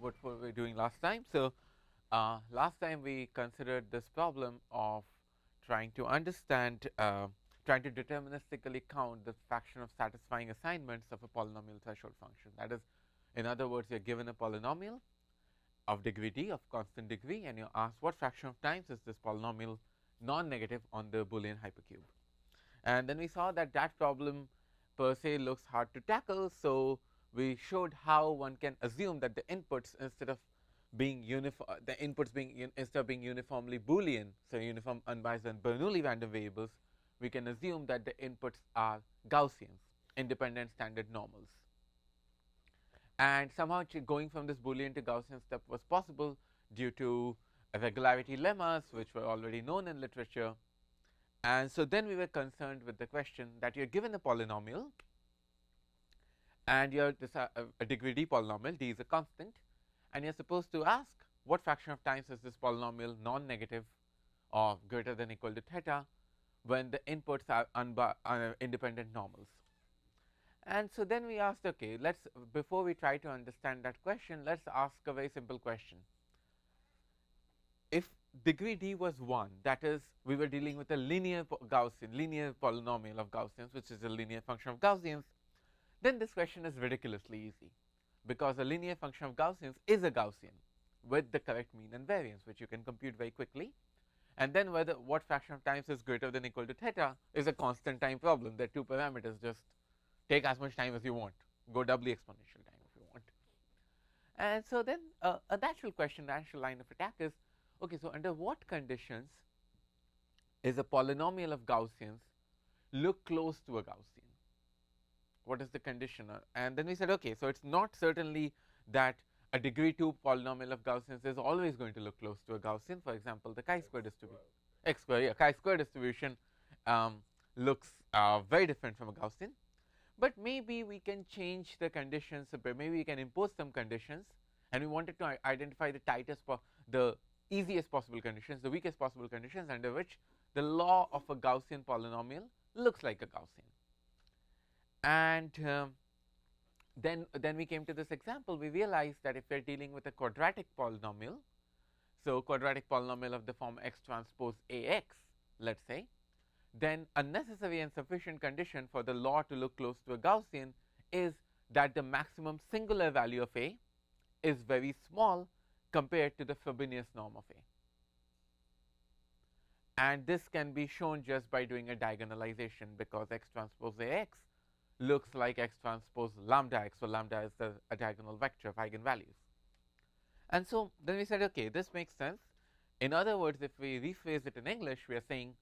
what were we doing last time. So last time we considered this problem of trying to understand, trying to deterministically count the fraction of satisfying assignments of a polynomial threshold function. That is, in other words, you're given a polynomial of degree d, of constant degree, and you're asked what fraction of times is this polynomial non-negative on the Boolean hypercube. And then we saw that that problem per se looks hard to tackle, so we showed how one can assume that the inputs, instead of being instead of being uniformly Boolean, so uniform, unbiased, and Bernoulli random variables, we can assume that the inputs are Gaussians, independent standard normals. And somehow going from this Boolean to Gaussian step was possible due to regularity lemmas, which were already known in literature. And so then we were concerned with the question that you're given a polynomial, and you're a degree d polynomial, d is a constant, and you're supposed to ask what fraction of times is this polynomial non-negative or greater than or equal to theta when the inputs are independent normals. And so then we asked, okay, before we try to understand that question, let's ask a very simple question. If degree d was 1, that is, we were dealing with a linear polynomial of Gaussians, which is a linear function of Gaussians, then this question is ridiculously easy, because a linear function of Gaussians is a Gaussian with the correct mean and variance, which you can compute very quickly. And then what fraction of times is greater than or equal to theta is a constant time problem. There are two parameters, just take as much time as you want, go doubly exponential time if you want. And so then a natural question, natural line of attack is, okay, so under what conditions is a polynomial of Gaussians look close to a Gaussian? What is the condition? And then we said, okay, so it's not certainly that a degree 2 polynomial of Gaussians is always going to look close to a Gaussian. For example, the chi-square distribution, chi-square distribution looks very different from a Gaussian. But maybe we can change the conditions a bit. Maybe we can impose some conditions, and we wanted to identify the easiest possible conditions, the weakest possible conditions under which the law of a Gaussian polynomial looks like a Gaussian. And then we came to this example. We realized that if we're dealing with a quadratic polynomial, so quadratic polynomial of the form x transpose ax, let's say, then a necessary and sufficient condition for the law to look close to a Gaussian is that the maximum singular value of a is very small compared to the Frobenius norm of a. And this can be shown just by doing a diagonalization, because x transpose ax looks like x transpose lambda x, so lambda is a diagonal vector of eigenvalues. And so then we said, okay, this makes sense. In other words, if we rephrase it in English, we are saying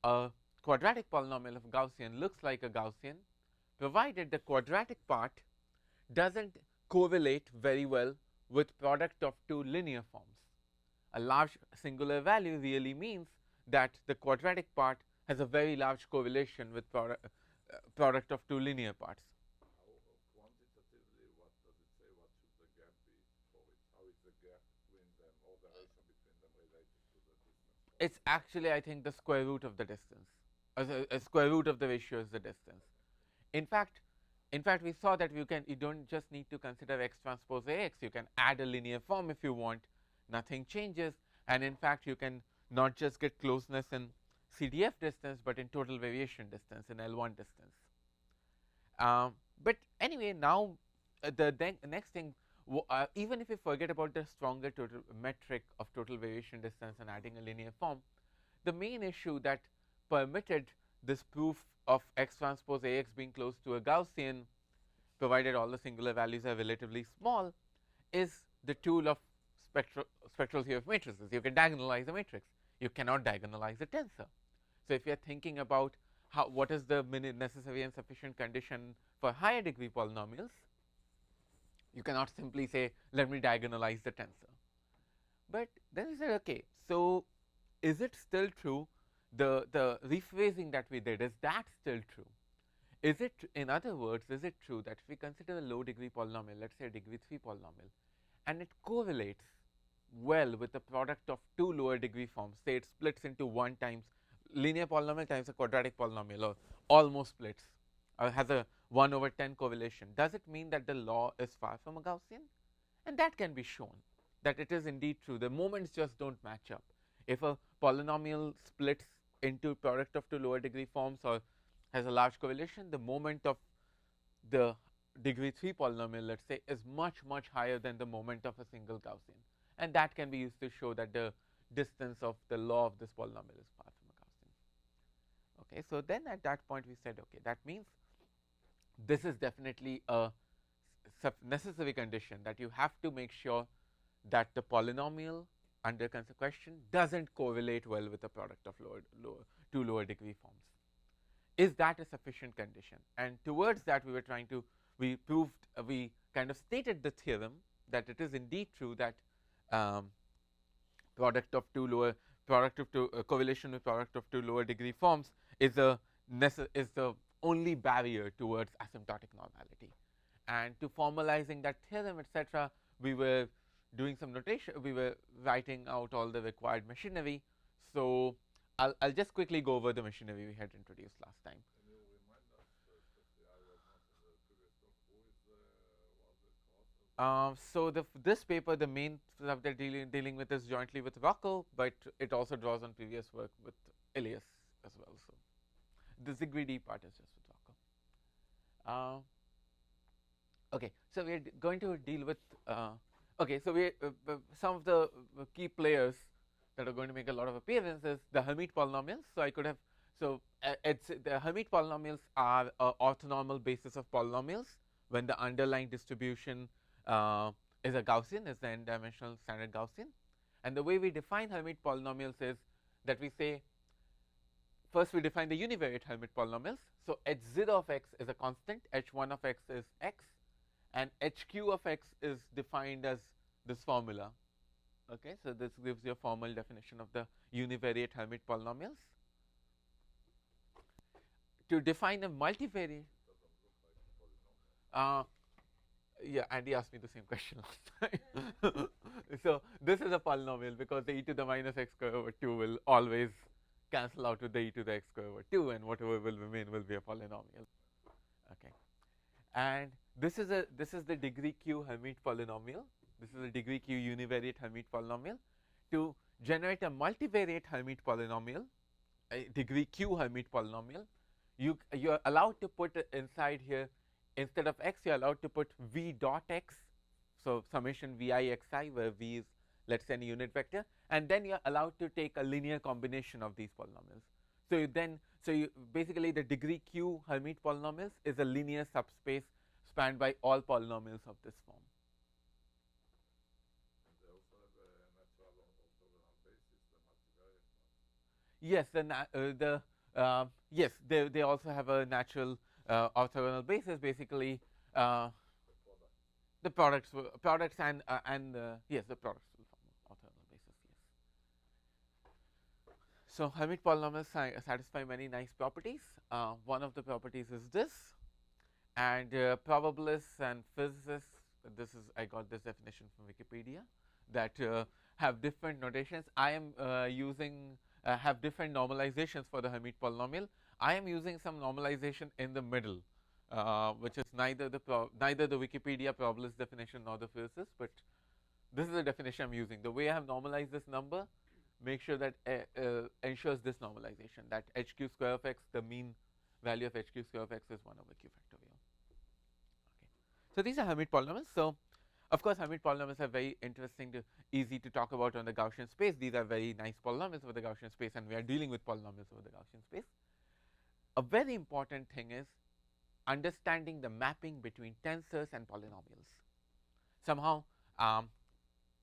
a quadratic polynomial of Gaussian looks like a Gaussian, provided the quadratic part doesn't correlate very well with product of two linear forms. A large singular value really means that the quadratic part has a very large correlation with product of two linear parts. Quantitatively, what does it say? What should the gap be for it? How is the gap between them, or the ratio between them, related to the distance? It's actually, I think, the square root of the distance. A square root of the ratio is the distance. In fact, we saw that you don't just need to consider x transpose ax. You can add a linear form if you want. Nothing changes, and in fact, you can not just get closeness in CDF distance, but in total variation distance, in L1 distance. But anyway, now the next thing, even if you forget about the stronger total metric of total variation distance and adding a linear form, the main issue that permitted this proof of x transpose ax being close to a Gaussian, provided all the singular values are relatively small, is the tool of spectral theory of matrices. You can diagonalize a matrix. You cannot diagonalize a tensor. So if you are thinking about what is the necessary and sufficient condition for higher degree polynomials, you cannot simply say, let me diagonalize the tensor. But then we said, okay, so is it still true? The rephrasing that we did, is that still true? Is it, in other words, is it true that if we consider a low degree polynomial, let's say a degree 3 polynomial, and it correlates well with the product of two lower degree forms, say it splits into 1 times linear polynomial times a quadratic polynomial, or almost splits, or has a 1/10 correlation, does it mean that the law is far from a Gaussian? And that can be shown that it is indeed true. The moments just don't match up. If a polynomial splits into product of two lower degree forms or has a large correlation, the moment of the degree 3 polynomial, let's say, is much, much higher than the moment of a single Gaussian. And that can be used to show that the distance of the law of this polynomial is far from a Gaussian. Okay, so then at that point we said, okay, that means this is definitely a necessary condition that you have to make sure that the polynomial under question doesn't correlate well with the product of two lower degree forms. Is that a sufficient condition? And towards that we kind of stated the theorem that it is indeed true that correlation with product of two lower degree forms is the only barrier towards asymptotic normality. And to formalizing that theorem, etc., we were doing some notation. We were writing out all the required machinery. So I'll just quickly go over the machinery we had introduced last time. Can you remind us, especially I was not in the previous talk, who is the So this paper, the main stuff they're dealing with is jointly with Rocco, but it also draws on previous work with Elias as well. So the Zigreedy part is just with Rocco. Okay, so we're going to deal with. Okay, so we some of the key players that are going to make a lot of appearances, the Hermite polynomials. So I could have, it's the Hermite polynomials are orthonormal basis of polynomials when the underlying distribution is a Gaussian, is the n-dimensional standard Gaussian. And the way we define Hermite polynomials is that we say, first we define the univariate Hermite polynomials. So h0 of x is a constant, h1 of x is x, and hq of x is defined as this formula. Okay, so this gives you a formal definition of the univariate Hermite polynomials. To define a multivariate, yeah, Andy asked me the same question last time. So this is a polynomial because the e to the minus x square over 2 will always cancel out with the e to the x square over 2, and whatever will remain will be a polynomial. Okay, and this is the degree q Hermite polynomial. This is a degree q univariate Hermite polynomial. To generate a multivariate Hermite polynomial, a degree q Hermite polynomial, you're allowed to put inside here, instead of x, you're allowed to put v dot x, so summation vi xi, where v is, let's say, a unit vector, and then you're allowed to take a linear combination of these polynomials. So basically the degree q Hermite polynomials is a linear subspace spanned by all polynomials of this form. Yes, yes, they also have a natural orthogonal basis. Basically, the products and yes, the products will form orthogonal basis. Yes. So Hermite polynomials satisfy many nice properties. One of the properties is this, and probabilists and physicists. I got this definition from Wikipedia, that have different notations. I am using have different normalizations for the Hermite polynomial. I am using some normalization in the middle, which is neither the Wikipedia probabilist definition nor the physicist, but this is the definition I'm using. The way I have normalized this number, make sure that ensures this normalization, that hq square of x, the mean value of hq square of x is 1 over q factorial. Okay. So these are Hermite polynomials. So of course, Hermite polynomials are very interesting, easy to talk about on the Gaussian space. These are very nice polynomials over the Gaussian space, and we are dealing with polynomials over the Gaussian space. A very important thing is understanding the mapping between tensors and polynomials. Somehow,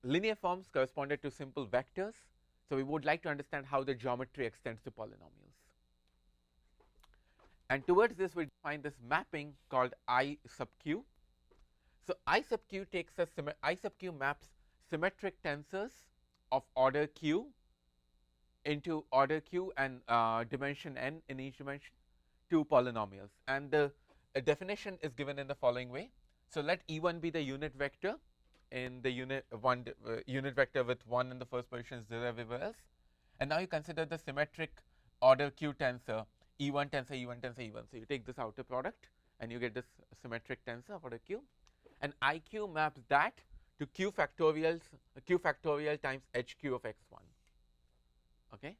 linear forms corresponded to simple vectors, so we would like to understand how the geometry extends to polynomials. And towards this, we define this mapping called I sub q. So I sub q maps symmetric tensors of order q into order q and dimension n in each dimension to polynomials. And the definition is given in the following way. So let E1 be the unit vector in the unit vector with 1 in the first position, 0 everywhere else. And now you consider the symmetric order q tensor, E1 tensor, E1 tensor, E1. So you take this outer product and you get this symmetric tensor of order q. And IQ maps that to q factorial times HQ of x1. Okay.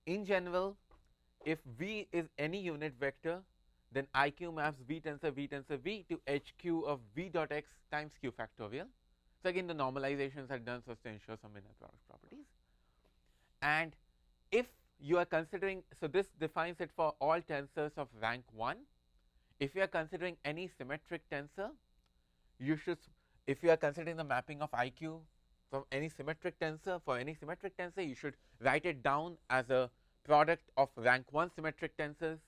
In general, if V is any unit vector, then IQ maps V tensor V to HQ of V dot x times q factorial. So again, the normalizations are done so as to ensure some inner product properties. And if you are considering, so this defines it for all tensors of rank 1. If you are considering any symmetric tensor, you should, if you are considering the mapping of IQ from any symmetric tensor, for any symmetric tensor, you should write it down as a product of rank 1 symmetric tensors,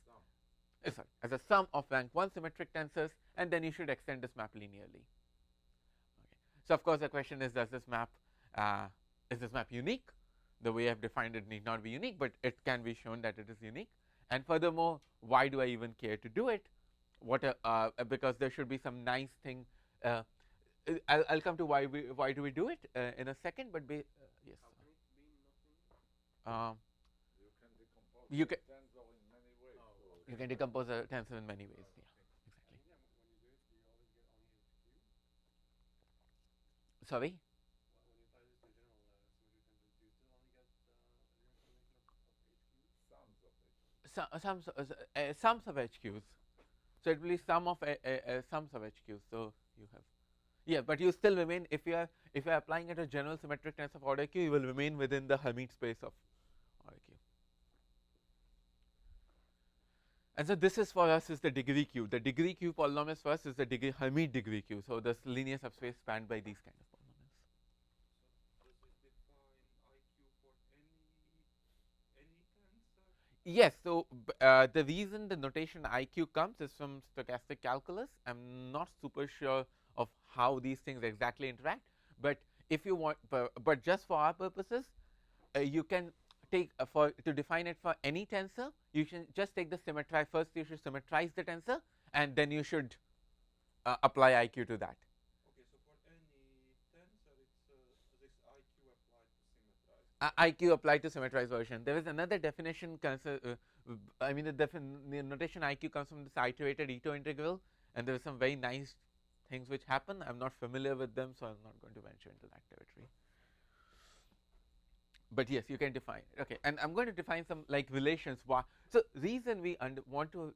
sorry, as a sum of rank 1 symmetric tensors, and then you should extend this map linearly. Okay. So of course the question is, does this map, is this map unique? The way I have defined it need not be unique, but it can be shown that it is unique. And furthermore, why do I even care to do it? Because there should be some nice thing. I'll come to why do we do it in a second, but yes. You can decompose a tensor in many ways. You can decompose a tensor in many ways. Yeah, exactly. Sorry. Sums of HQs. So it will be sums of HQs. So you have, yeah, but you still remain, if you are applying at a general symmetric tensor of order q, you will remain within the Hermite space of order q. And so this is for us is the degree q. The degree q polynomials for us is the Hermite degree q. So this linear subspace spanned by these kind of polynomials. Yes, so the reason the notation IQ comes is from stochastic calculus. I'm not super sure of how these things exactly interact, but if you want, but just for our purposes, you can take to define it for any tensor, you should just take the symmetrize. First, you should symmetrize the tensor, and then you should apply IQ to that. Okay, so for any tensor, it's this IQ applied to symmetrize. IQ applied to symmetrized version. There is another definition. I mean, the notation IQ comes from this iterated Ito integral, and there are some very nice things which happen. I'm not familiar with them, so I'm not going to venture into that territory. But yes, you can define it. Okay, and I'm going to define some like relations. So reason we want to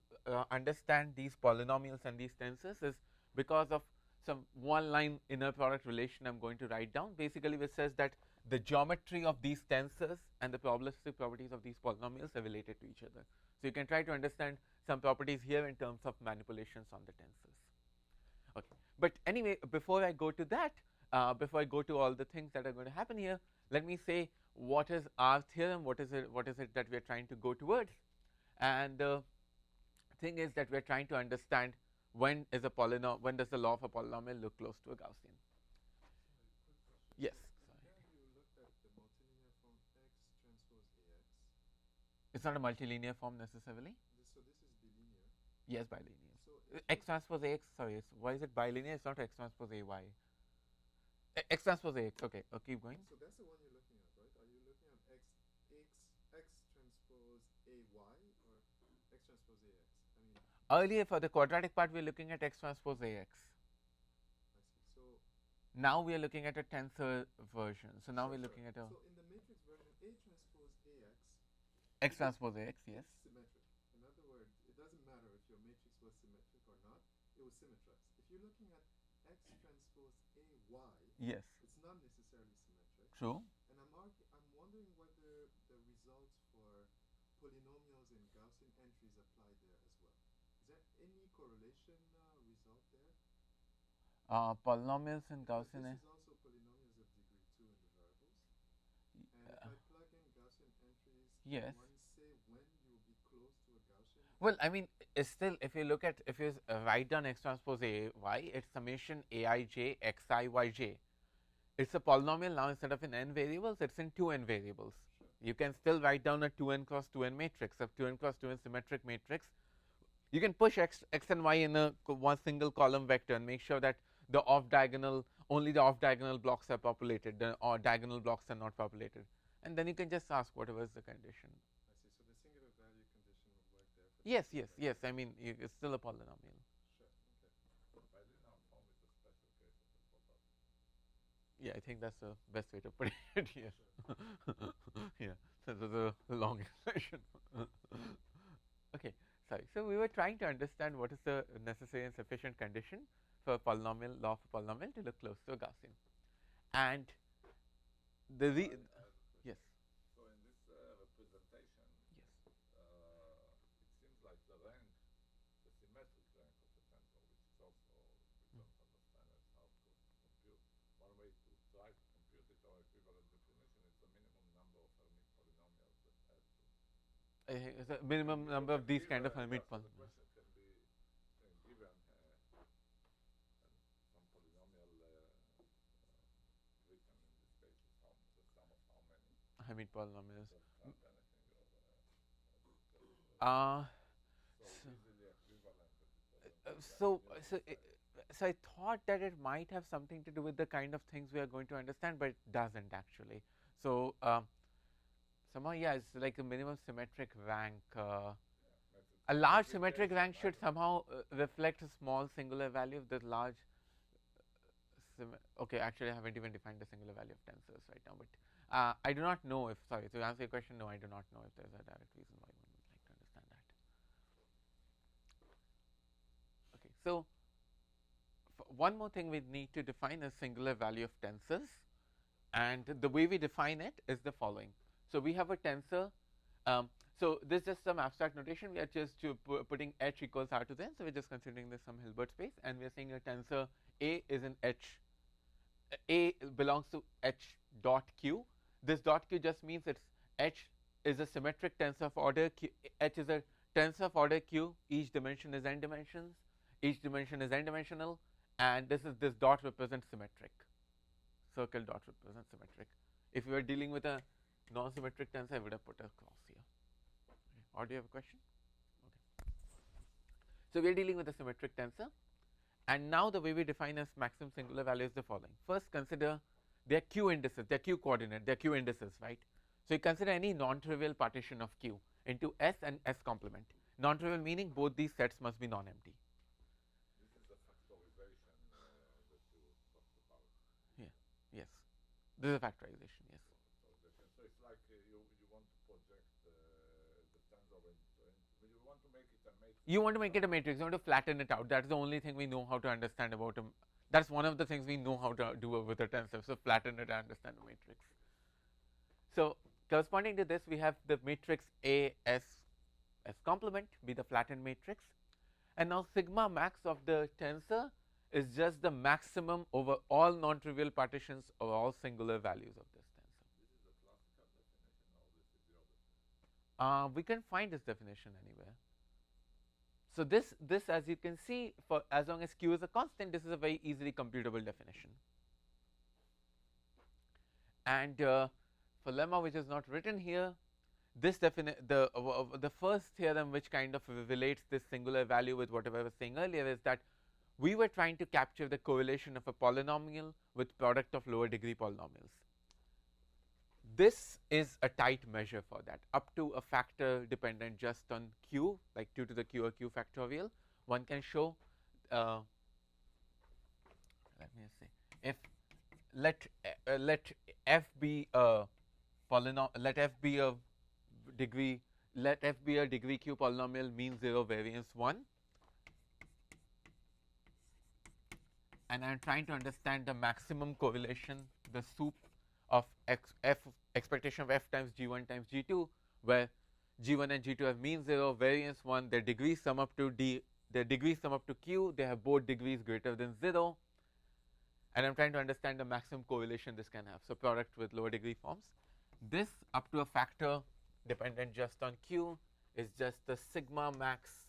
understand these polynomials and these tensors is because of some one-line inner product relation I'm going to write down. Basically, which says that the geometry of these tensors and the probabilistic properties of these polynomials are related to each other. So you can try to understand some properties here in terms of manipulations on the tensors. Okay, but anyway, before I go to that, before I go to all the things that are going to happen here, let me say what is our theorem, what is it that we are trying to go towards. And the thing is that we are trying to understand when does the law of a polynomial look close to a Gaussian. Yes. It's not a multilinear form necessarily. So this is bilinear. Yes, bilinear. So x transpose AX, sorry, why is it bilinear? It's not x transpose AY. X transpose AX, okay, keep going. So that's the one you're looking at, right? Are you looking at x transpose AY or x transpose AX? I mean, earlier for the quadratic part, we're looking at x transpose AX. I see. So now we are looking at a tensor version. So now we're looking at a. So in the matrix version, A transpose AX. X transpose AX, yes. Symmetric. In other words, it doesn't matter if your matrix was symmetric or not, it was symmetrized. If you're looking at X transpose AY, yes, it's not necessarily symmetric. True. And I'm wondering whether the results for polynomials in Gaussian entries apply there as well. Is there any correlation result there? Polynomials in Gaussian. This is also polynomials of degree 2 in the variables. And if I plug in Gaussian entries, yes. Can one say when you will be close to a Gaussian? Well, I mean, it's still, if you look at, if you write down x transpose AY, it's summation Aij xi yj. It's a polynomial now. Instead of in n variables, it's in 2n variables. Sure. You can still write down a 2n cross 2n matrix, a 2n cross 2n symmetric matrix. You can push x and y in a one single column vector and make sure that the only the off diagonal blocks are populated, the diagonal blocks are not populated, and then you can just ask whatever is the condition. I see. So the singular value condition would work there. Yes. I mean, it's still a polynomial. Sure. Okay. Bilinear form is a special case of the property. Yeah, I think that's the best way to put it here. Yeah, so this is a long explanation. Okay, sorry. So we were trying to understand what is the necessary and sufficient condition for a polynomial, law of a polynomial to look close to a Gaussian. And the yes. So in this representation, Yes. it seems like the rank, the symmetric rank of the tensor, which is also we don't understand as how to compute. One way to try to compute it, or equivalent definition, is the minimum number of Hermite polynomials that add to. It's a minimum number of these kind of Hermite So the polynomials. question can be given some polynomial written in this case is the sum of how many. Hermite polynomials. So I thought that it might have something to do with the kind of things we are going to understand, but it doesn't actually. So somehow, yeah, it's like a minimum symmetric rank. A large symmetric rank should somehow reflect a small singular value of the large. Okay, actually, I haven't even defined the singular value of tensors right now, but I do not know if, sorry, to answer your question, no, I do not know if there's a direct reason why one would like to understand that. Okay, so one more thing we need to define is singular value of tensors, and the way we define it is the following. So we have a tensor. So this is just some abstract notation. We are just putting h equals r to the n. So we're just considering this some Hilbert space, and we are saying a tensor A is an h. A belongs to h dot q. This dot q just means it's h is a symmetric tensor of order q. H is a tensor of order q. Each dimension is n dimensions. Each dimension is n dimensional, and this dot represents symmetric. Circle dot represents symmetric. If we were dealing with a non-symmetric tensor, I would have put a cross here. Okay. Or do you have a question? Okay. So we are dealing with a symmetric tensor, and now the way we define as maximum singular value is the following. First, consider their q indices, their q coordinate, their q indices, right? So you consider any non-trivial partition of q into S and S complement. Non-trivial meaning both these sets must be non-empty. This is the factorization that you talked about. Yeah. Yes. This is a factorization. Yes. So it's like you want to project the tensor when you want to make it a matrix. You want to make it a matrix. You want to flatten it out. That's the only thing we know how to understand about them. That's one of the things we know how to do with a tensor. So flatten it and understand a matrix. So corresponding to this, we have the matrix A S S complement be the flattened matrix, and now sigma max of the tensor is just the maximum over all non-trivial partitions of all singular values of this tensor. This is the classical definition, or this is your definition? We can find this definition anywhere. So this as you can see, for as long as q is a constant, this is a very easily computable definition. And for lemma, which is not written here, this the first theorem which kind of relates this singular value with whatever I was saying earlier is that we were trying to capture the correlation of a polynomial with product of lower degree polynomials. This is a tight measure for that, up to a factor dependent just on q, like 2 to the q or q factorial. One can show, let me see, if let f be a polynomial, let f be a degree q polynomial mean 0 variance 1, and I am trying to understand the maximum correlation, the soup of expectation of f times g1 times g2, where g1 and g2 have mean 0, variance 1, their degrees sum up to q, they have both degrees greater than 0, and I'm trying to understand the maximum correlation this can have. So product with lower degree forms. This up to a factor dependent just on q is just the sigma max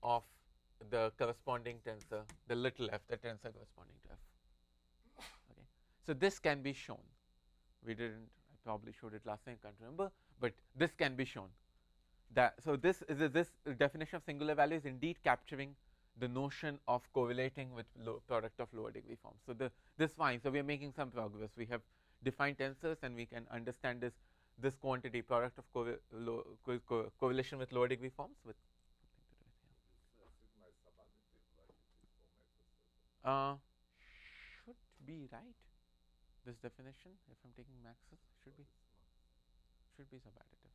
of the corresponding tensor, the little f, the tensor corresponding to f. Okay. So this can be shown. We didn't, I probably showed it last time, I can't remember, but this can be shown. So this definition of singular value is indeed capturing the notion of correlating with product of lower degree forms. So this fine. So we are making some progress. We have defined tensors, and we can understand this quantity product of correlation with lower degree forms with Sigma is subadditive, like it is for matrices. should be, right? This definition, if I'm taking maxes, should be subadditive.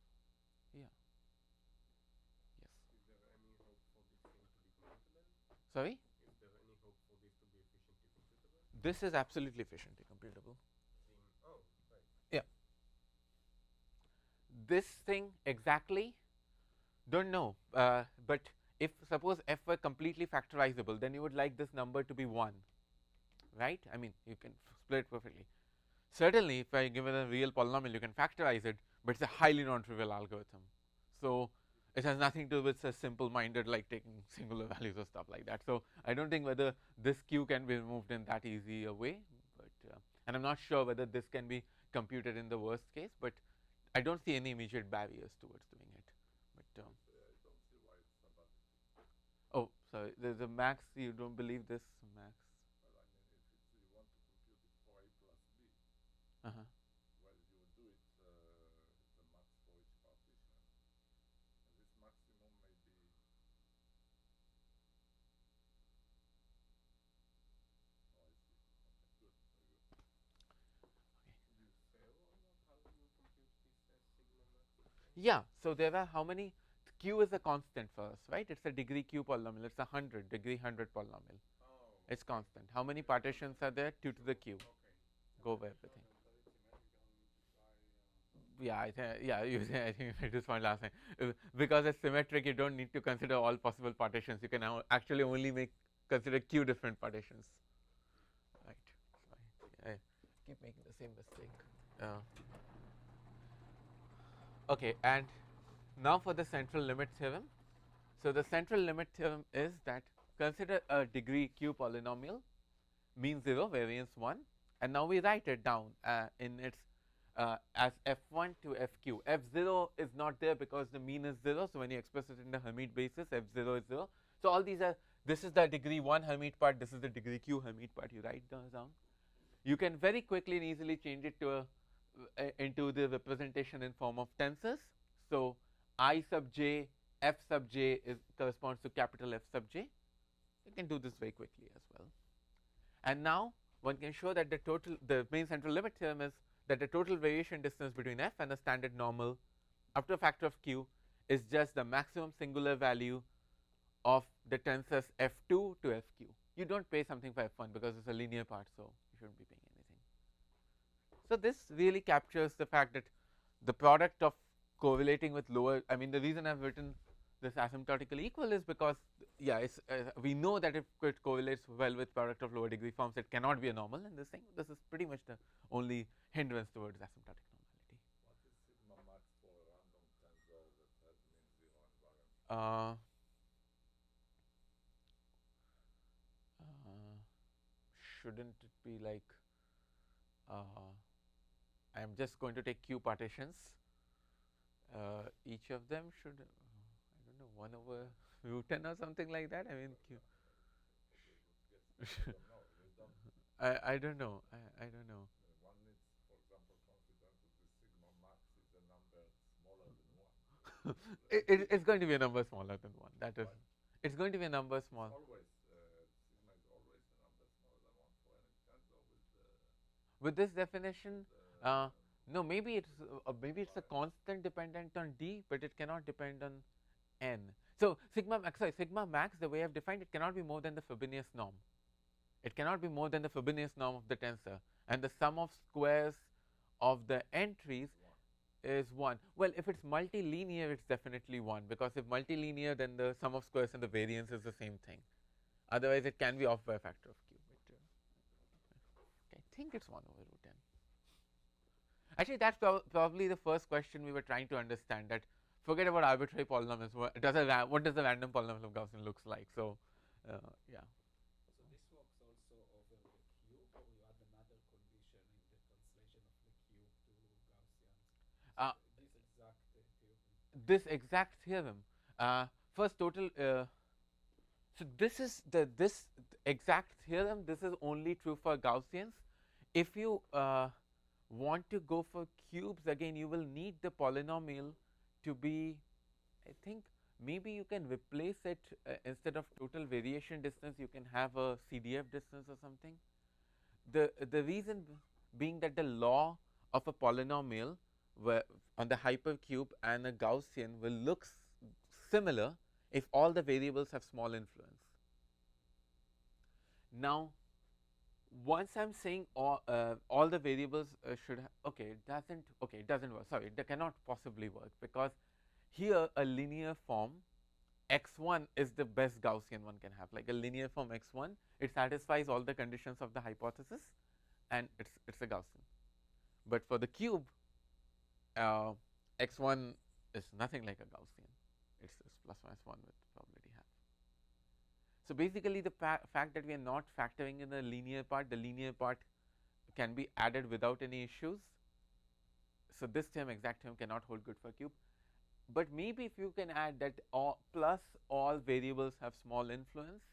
Yeah. Yes. Is there any hope for this thing to be computable? Sorry? Is there any hope for this to be efficiently computable? This is absolutely efficiently computable. Oh, right. Yeah. This thing exactly, don't know. But if suppose f were completely factorizable, then you would like this number to be 1, right? I mean, you can split perfectly. Certainly, if I give it a real polynomial, you can factorize it, but it's a highly non-trivial algorithm. So it has nothing to do with a simple-minded, like taking singular values or stuff like that. So I don't think whether this q can be removed in that easy a way, but and I'm not sure whether this can be computed in the worst case, but I don't see any immediate barriers towards doing it. But I don't see why it's subadditive. oh, sorry, there's a max. You don't believe this max? Well, I mean, if it's, you want to compute it for a plus b, Uh-huh. well, you would do it, it's a max for each partition. And this maximum may be. Oh, I see. Okay, good, very good. Do you fail on that? How do you compute this sigma max? Yeah, so there are how many? Q is a constant for us, right? It's a degree q polynomial. It's a 100 degree 100 polynomial. Oh. It's constant. How many partitions are there? 2 to the q. Okay. Go over everything. Yeah, I think I think it is fine last time. Because it's symmetric, you don't need to consider all possible partitions. You can now actually only consider q different partitions. Right. Sorry. I keep making the same mistake. Okay, and now for the central limit theorem. So the central limit theorem is that consider a degree q polynomial, mean 0, variance 1, and now we write it down in its as f1 to fq. f0 is not there because the mean is 0, so when you express it in the Hermite basis, f0 is 0. So all these are, this is the degree 1 Hermite part, this is the degree q Hermite part. You write those down. You can very quickly and easily change it to into the representation in form of tensors. So I sub j, f sub j corresponds to capital F sub j. You can do this very quickly as well. And now one can show that the main central limit theorem is that the total variation distance between f and the standard normal up to a factor of q is just the maximum singular value of the tensors f2 to fq. You don't pay something for f1 because it's a linear part, so you shouldn't be paying anything. So this really captures the fact that the product of correlating with lower, I mean, the reason I've written this asymptotically equal is because, yeah, we know that if it correlates well with product of lower degree forms, it cannot be a normal, and this is pretty much the only hindrance towards asymptotic normality. What is sigma max for a random tensor that has mean 0 and variance? Shouldn't it be like I'm just going to take q partitions. Each of them should, I don't know, 1 over root 10 or something like that. I mean, q. I don't know. I don't know. One is, for example, confident that the sigma max is a number smaller than 1. It's going to be a number smaller than 1. That is, it's going to be a number small. Always, sigma is always a number smaller than 1 for any tensor with this definition. No, maybe it's a constant dependent on d, but it cannot depend on n. So sigma max, the way I've defined it, cannot be more than the Frobenius norm. It cannot be more than the Frobenius norm of the tensor, and the sum of squares of the entries is 1. Well, if it's multilinear, it's definitely 1, because if multilinear, then the sum of squares and the variance is the same thing. Otherwise, it can be off by a factor of q. I think it's 1 over root n. Actually, that's probably the first question we were trying to understand. That forget about arbitrary polynomials. What does the random polynomial of Gaussian looks like? So, yeah. So this works also over the cube, or you add another condition in the translation of the cube to Gaussian? This exact theorem. First, total. So this is this exact theorem. This is only true for Gaussians. If you want to go for cubes, again, you will need the polynomial to be, I think, maybe you can replace it instead of total variation distance, you can have a CDF distance or something. The reason being that the law of a polynomial where on the hypercube and a Gaussian will look similar if all the variables have small influence. Now, once I'm saying all the variables should it doesn't work. Sorry, that cannot possibly work, because here a linear form x1 is the best Gaussian one can have. Like a linear form x1, it satisfies all the conditions of the hypothesis, and it's a Gaussian. But for the cube, x1 is nothing like a Gaussian. It's plus minus 1 with probability half. So basically, the fact that we are not factoring in the linear part can be added without any issues. So this term, exact term, cannot hold good for cube. But maybe if you can add that plus all variables have small influence,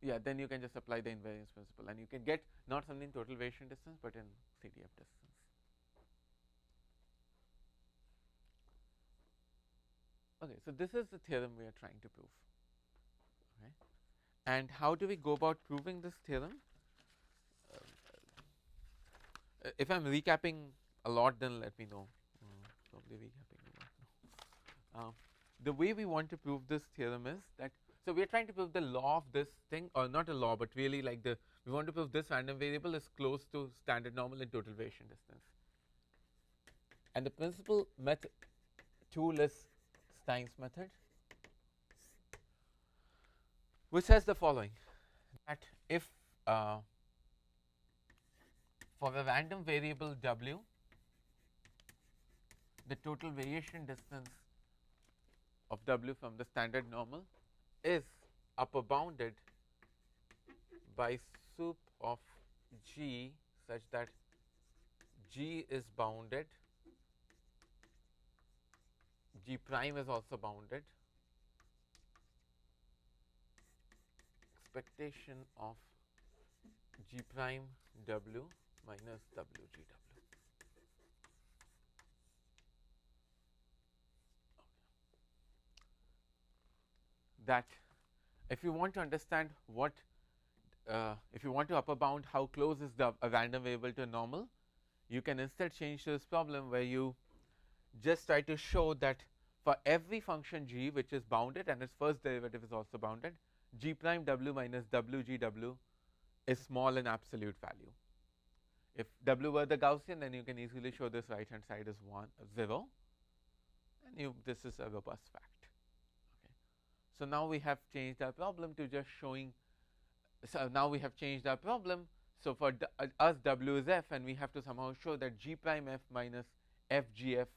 yeah, then you can just apply the invariance principle, and you can get not something in total variation distance, but in CDF distance. Okay, so this is the theorem we are trying to prove. Okay. And how do we go about proving this theorem? If I'm recapping a lot, then let me know. Probably recapping a lot. The way we want to prove this theorem is that, so we are trying to prove the law of this thing, or not a law, but really like we want to prove this random variable is close to standard normal in total variation distance. And the principal method tool is Stein's method, which says the following: that if for a random variable w, the total variation distance of w from the standard normal is upper bounded by sup of g such that g is bounded, g prime is also bounded, expectation of g prime w minus w g w. That if you want to understand what, if you want to upper bound how close is a random variable to a normal, you can instead change this problem where you just try to show that for every function g which is bounded and its first derivative is also bounded, g prime w minus w g w is small in absolute value. If w were the Gaussian, then you can easily show this right hand side is 0, and this is a robust fact. Okay. So now we have changed our problem to just showing. So now we have changed our problem. So for us w is f, and we have to somehow show that g prime f minus f g f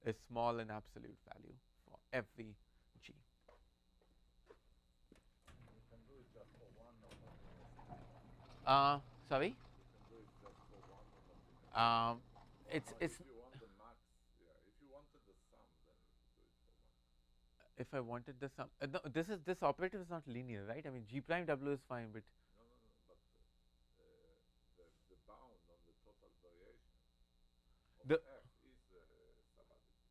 is small in absolute value for every g. You can do it just for one or continuous. Sorry. You can do it just for one or continuous. It's if you want the max, yeah. If you wanted the sum, then you could do it for one. If I wanted the sum, no, this operator is not linear, right? I mean, g prime w is fine, but No, but the bound on the total variation of The- f is subadditive.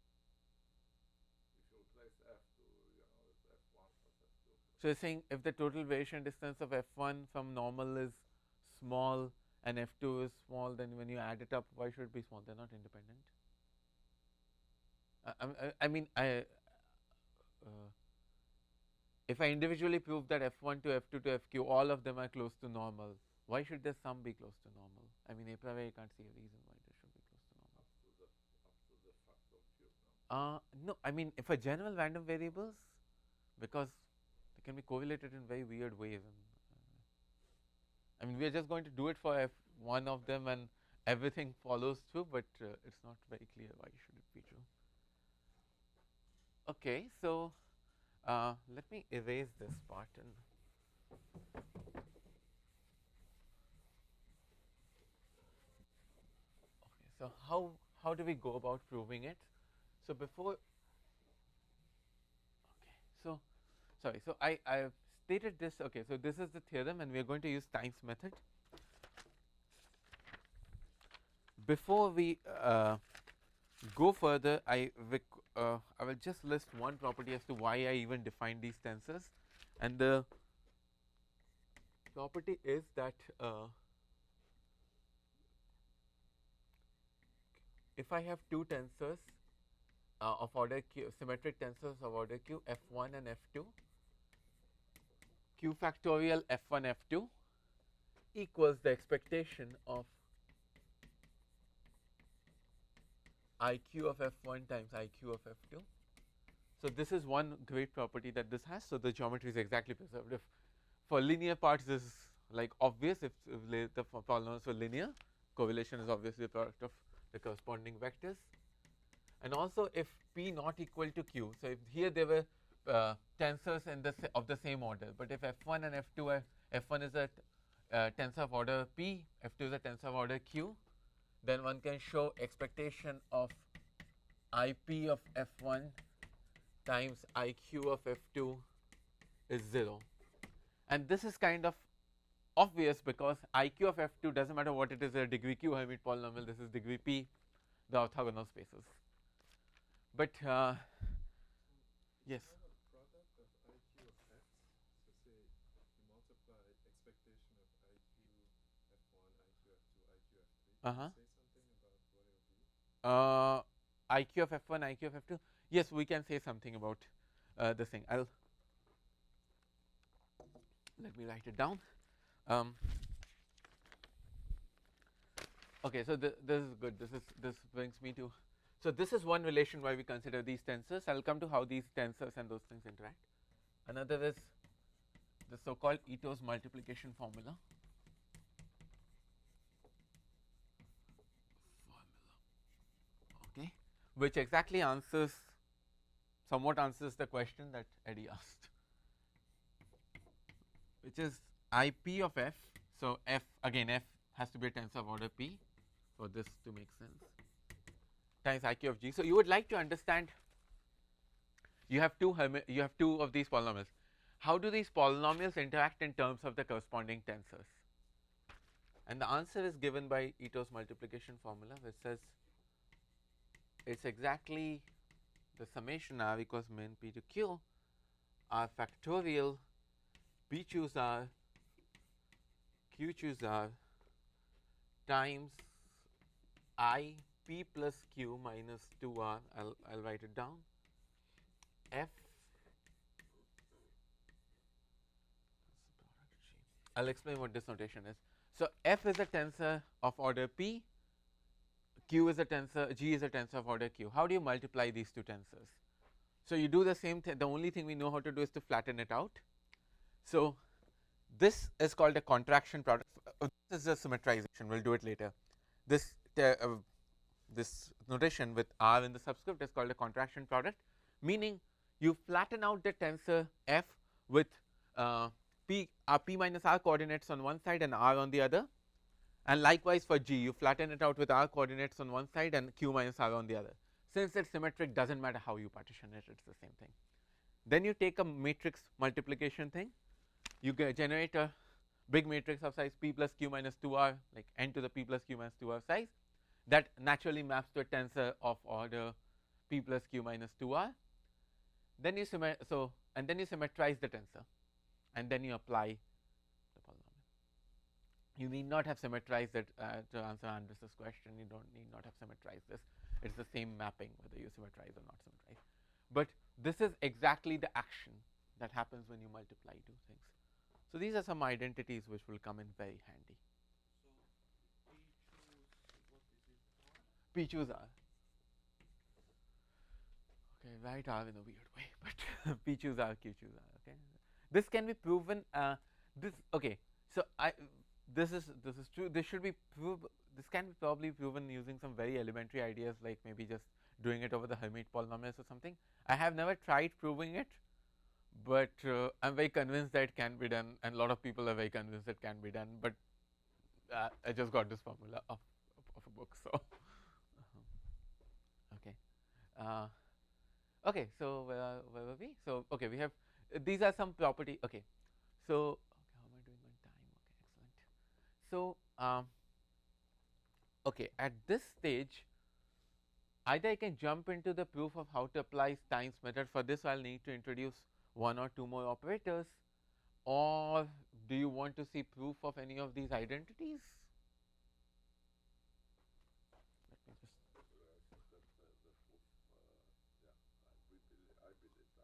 If you replace f to, it's f1 plus f2. so you're saying if the total variation distance of f1 from normal is small and f2 is small, then when you add it up, why should it be small? They're not independent. If I individually prove that f1 to f2 to fq, all of them are close to normal, why should the sum be close to normal? I mean, a priori, I can't see a reason why this should be close to normal. Up to the factor cube, no? No, I mean, if for general random variables, because they can be correlated in very weird ways. And, I mean, we are just going to do it for one of them, and everything follows through, but it's not very clear why should it be true. Okay, so let me erase this part and. Okay, so how do we go about proving it? So before. Okay, so sorry. So I stated this. Okay, so this is the theorem, and we are going to use Stein's method. Before we go further, I will just list one property as to why I even define these tensors, and the property is that if I have two tensors of order q, symmetric tensors of order q, f1 and f2, q factorial f1 f2 equals the expectation of iq of f1 times iq of f2. So this is one great property that this has. So the geometry is exactly preserved. If for linear parts this is like obvious, if the polynomials were linear, correlation is obviously the product of the corresponding vectors. And also if p not equal to q, so if here there were tensors in of the same order, but if f1 and f2 are, f1 is a tensor of order p, f2 is a tensor of order q, then one can show expectation of ip of f1 times iq of f2 is 0. And this is kind of obvious because iq of f2 doesn't matter what it is, a degree q Hermite polynomial, this is degree p, the orthogonal spaces. But yes. Product of IQ of x. So say you multiply expectation of IQ f1, IQ f2, IQ f3. Say something about what it will be. IQ of f1, IQ of f2. Yes, we can say something about this thing. Let me write it down. Okay, so this is good. This brings me to. So this is one relation why we consider these tensors. I'll come to how these tensors and those things interact. Another is the so-called Ito's multiplication formula. Okay, which exactly somewhat answers the question that Eddie asked, which is IP of f. So f, again, f has to be a tensor of order p for this to make sense, times IQ of g. So you would like to understand, you have two of these polynomials. How do these polynomials interact in terms of the corresponding tensors? And the answer is given by Ito's multiplication formula, which says it's exactly the summation r equals min p to q r factorial p choose r q choose r times I p plus q minus 2r. I'll write it down. F. I'll explain what this notation is. So f is a tensor of order p, q is a tensor, g is a tensor of order q. How do you multiply these two tensors? So you do the same thing. The only thing we know how to do is to flatten it out. So this is called a contraction product. This is a symmetrization. We'll do it later. This notation with r in the subscript is called a contraction product, meaning you flatten out the tensor f with p minus r coordinates on one side and r on the other, and likewise for g you flatten it out with r coordinates on one side and q minus r on the other. Since it's symmetric, doesn't matter how you partition it, it's the same thing. Then you take a matrix multiplication thing, you generate a big matrix of size p plus q minus 2r, like n to the p plus q minus 2r size, that naturally maps to a tensor of order p plus q minus 2r. Then you symmetrize the tensor, and then you apply the polynomial. You need not have symmetrized it to answer Andres' question. You need not have symmetrized this. It's the same mapping whether you symmetrize or not symmetrize. But this is exactly the action that happens when you multiply two things. So these are some identities which will come in very handy. P choose R. Okay, write R in a weird way, but P choose R, Q choose R. Okay, this can be proven. So this is true. This should be this can be probably proven using some very elementary ideas, like maybe just doing it over the Hermite polynomials or something. I have never tried proving it, but I'm very convinced that it can be done, and a lot of people are very convinced it can be done. But I just got this formula of a book, so. Okay, so where were we? So okay, we have these are some property. Okay, so how am I doing on time? Okay, excellent. So okay, at this stage, either I can jump into the proof of how to apply Stein's method. For this, I'll need to introduce one or two more operators, or do you want to see proof of any of these identities? Let me just.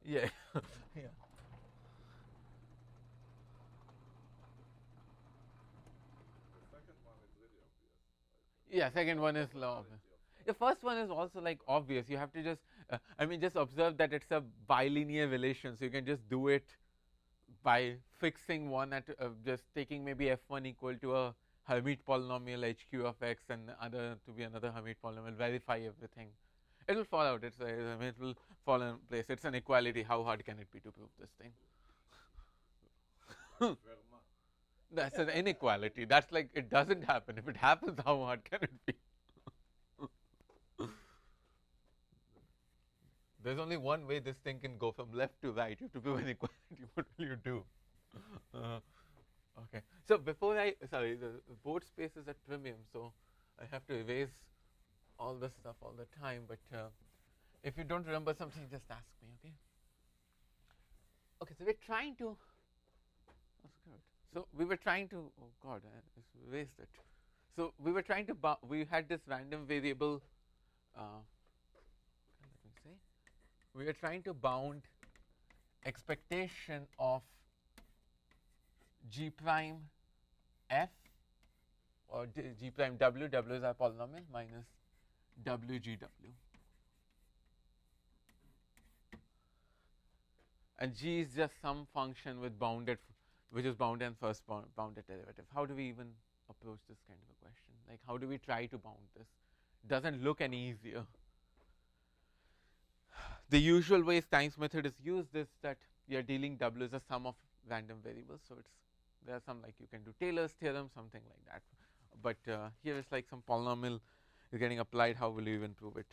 Yeah. Yeah. Yeah, second one is law. The first one is also like obvious. You have to just, I mean, just observe that it's a bilinear relation. So you can just do it by fixing one at just taking maybe f1 equal to a Hermite polynomial HQ of x and other to be another Hermite polynomial. Verify everything. It will fall out. It's I mean, it will fall in place. It's an equality. How hard can it be to prove this thing? That's an inequality. That's like it doesn't happen. If it happens, how hard can it be? There's only one way this thing can go from left to right. You have to prove inequality. What will you do? Okay. So before the board space is at premium, so I have to erase all this stuff all the time. But if you don't remember something, just ask me. Okay. Okay. So we're trying to. That's good. So we were trying to. Oh God, I just erased it. So we were trying to. We had this random variable. Let me say. We are trying to bound expectation of G prime f or G prime w. W is our polynomial minus WGW. And G is just some function with bounded, which is bounded and first bounded derivative. How do we even approach this kind of a question? Like, how do we try to bound this? Doesn't look any easier. The usual way Stein's method is used is that you are dealing W as a sum of random variables. So it's there are some like you can do Taylor's theorem, something like that. But here is like some polynomial is getting applied. How will you even prove it?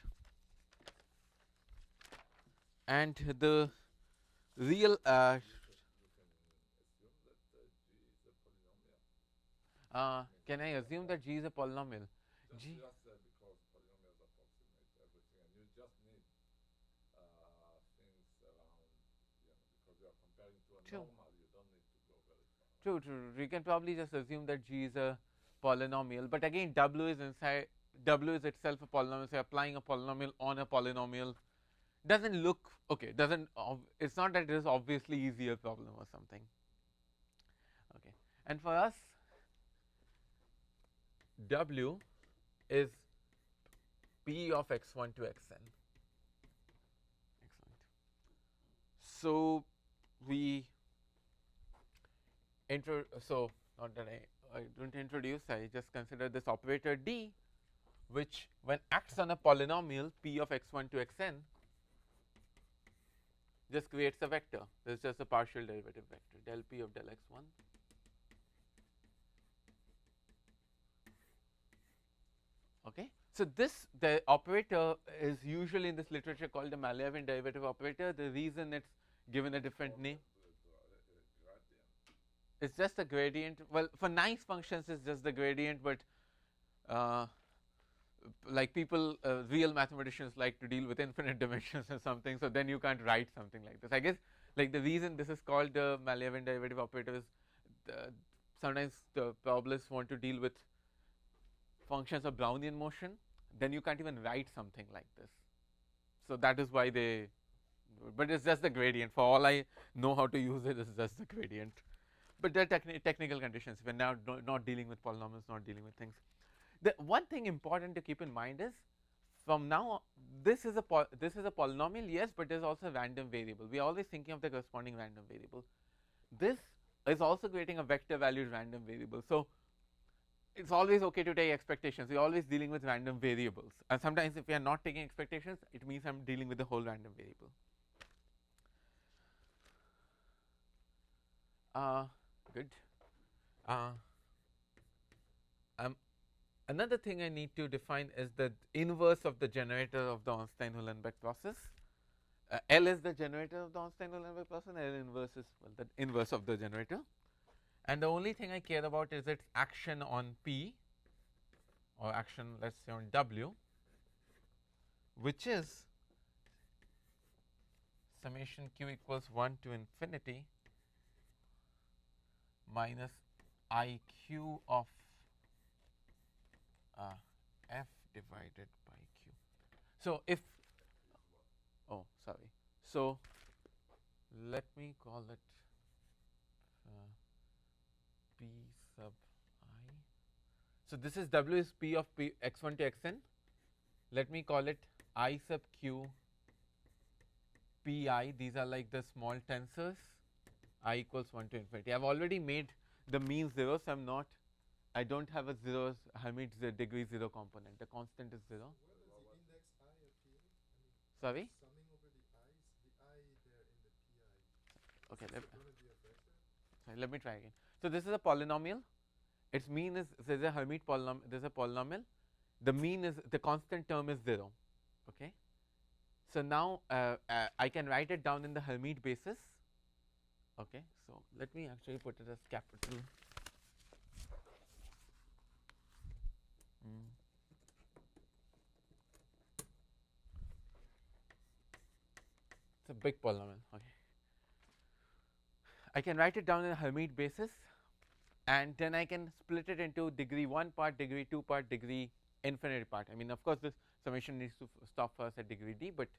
And the real can I assume that G is a polynomial? G. Just because polynomials approximate everything, and you just need things around, because you are comparing to a normal, you don't need to go very far. True, true. We can probably just assume that G is a polynomial, but again, W is inside. W is itself a polynomial. So applying a polynomial on a polynomial doesn't look okay. Doesn't it's not that it is obviously easier problem or something. Okay, and for us, W is P of x1 to xn. Excellent. So we so not that I don't introduce. I just consider this operator D, which when acts on a polynomial P of x1 to xn, just creates a vector. This is just a partial derivative vector, del P of del x1. Okay. So this the operator is usually in this literature called the Malliavin derivative operator. The reason it's given a different name, it's just a gradient. Well, for nice functions, it's just the gradient, but like people, real mathematicians like to deal with infinite dimensions or something. So then you can't write something like this. I guess like the reason this is called the Malliavin derivative operator is sometimes the probabilists want to deal with functions of Brownian motion. Then you can't even write something like this. So that is why they. But it's just the gradient. For all I know how to use it, it's just the gradient. But there are technical conditions. We're now not dealing with polynomials, not dealing with things. The one thing important to keep in mind is, from now this is a polynomial, yes, but there's also a random variable. We are always thinking of the corresponding random variable. This is also creating a vector valued random variable. So it's always okay to take expectations. We're always dealing with random variables, and sometimes if we are not taking expectations, it means I'm dealing with the whole random variable. Good. Another thing I need to define is the inverse of the generator of the Ornstein-Uhlenbeck process. L is the generator of the Ornstein-Uhlenbeck process, and L inverse is the inverse of the generator. And the only thing I care about is its action on P, or action, let's say, on W, which is summation q equals 1 to infinity minus IQ of f divided by q. So, if oh sorry, so let me call it p sub I. So, this is w is p of p x1 to xn. Let me call it I sub q pi. These are like the small tensors, I equals 1 to infinity. I have already made the mean 0, so I don't have a zeros Hermite degree 0 component. The constant is 0. Where does the index I appear? Sorry? Summing over the i's, the I there in the pi. Okay, Is it going to be a vector? sorry, let me try again. So, this is a polynomial. Its mean is, there is a Hermite polynomial, there is a polynomial. The mean is, the constant term is 0. Okay. So, now I can write it down in the Hermite basis. Okay. So, let me actually put it as capital. It's a big polynomial. Okay. I can write it down in a Hermite basis, and then I can split it into degree 1 part, degree 2 part, degree infinity part. I mean, of course, this summation needs to stop first at degree d, but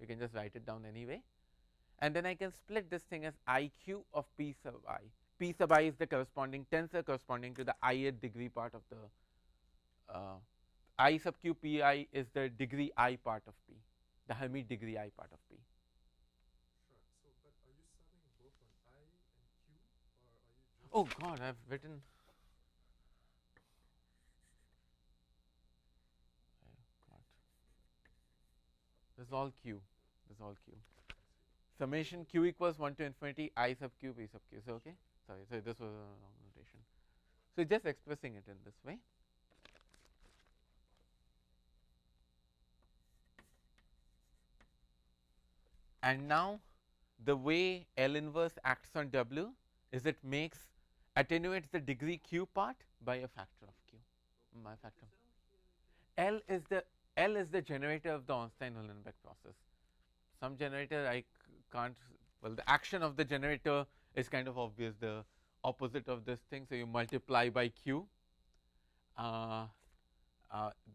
you can just write it down anyway. And then I can split this thing as IQ of p sub I. P sub I is the corresponding tensor corresponding to the ith degree part of the I sub q pi is the degree I part of p, the Hermite degree I part of p. Sure. So, but are you summing both on I and q, or are you just... Oh God, I've written. This is all q. This is all q. Summation q equals 1 to infinity I sub q p sub q. So, okay. Sorry. So, this was a wrong notation. So, just expressing it in this way. And now, the way L inverse acts on W is it attenuates the degree q part by a factor of q. By a factor. L is the generator of the Ornstein-Uhlenbeck process. Some generator I can't. Well, the action of the generator is kind of obvious. The opposite of this thing. So you multiply by q. So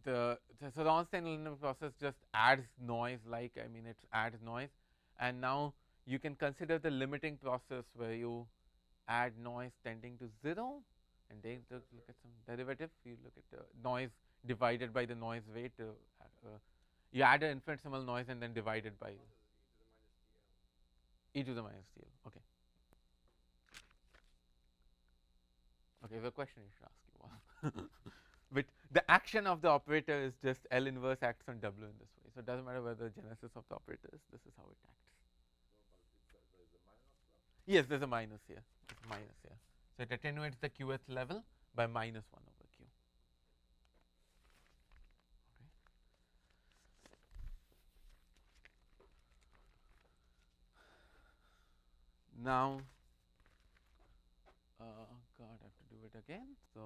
the Ornstein-Uhlenbeck process just adds noise. Like, I mean, it adds noise. And now you can consider the limiting process where you add noise tending to 0, and then look at some derivative. You look at the noise divided by the noise weight. You add an infinitesimal noise and then divide it by e to the minus dl. Okay. Okay, the question you should ask you. But the action of the operator is just L inverse acts on W in this way. So it doesn't matter whether the genesis of the operator is. This is how it acts. Yes, there's a minus here. Minus here. So it attenuates the qth level by minus 1 over q. Okay. Now, God, I have to do it again. So,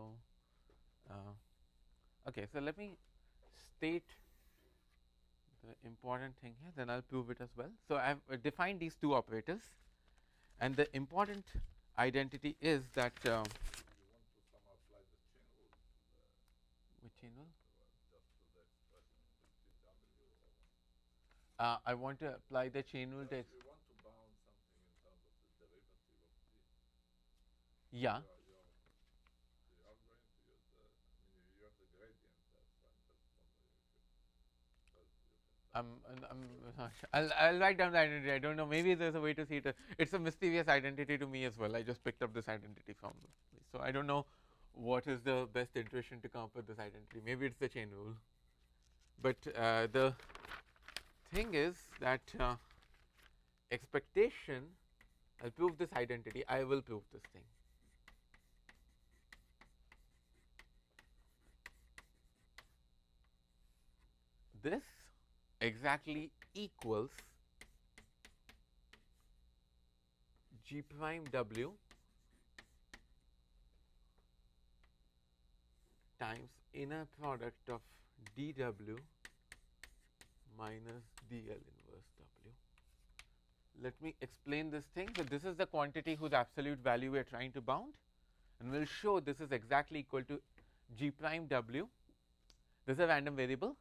okay. So let me state the important thing here. Then I'll prove it as well. So I have defined these two operators. And the important identity is that which chain rule? I want to apply the chain rule to. You want to bound something in terms of the derivative of t. Yeah. You are going to use the. I mean, you have the gradient. That's fine. I'll write down the identity. I don't know. Maybe there's a way to see it. It's a mysterious identity to me as well. I just picked up this identity from the place. So I don't know what is the best intuition to come up with this identity. Maybe it's the chain rule. But the thing is that expectation. I'll prove this identity. I will prove this thing. This exactly equals g prime w times inner product of dw minus dl inverse w. Let me explain this thing. So this is the quantity whose absolute value we are trying to bound. and we'll show this is exactly equal to G prime W. This is a random variable,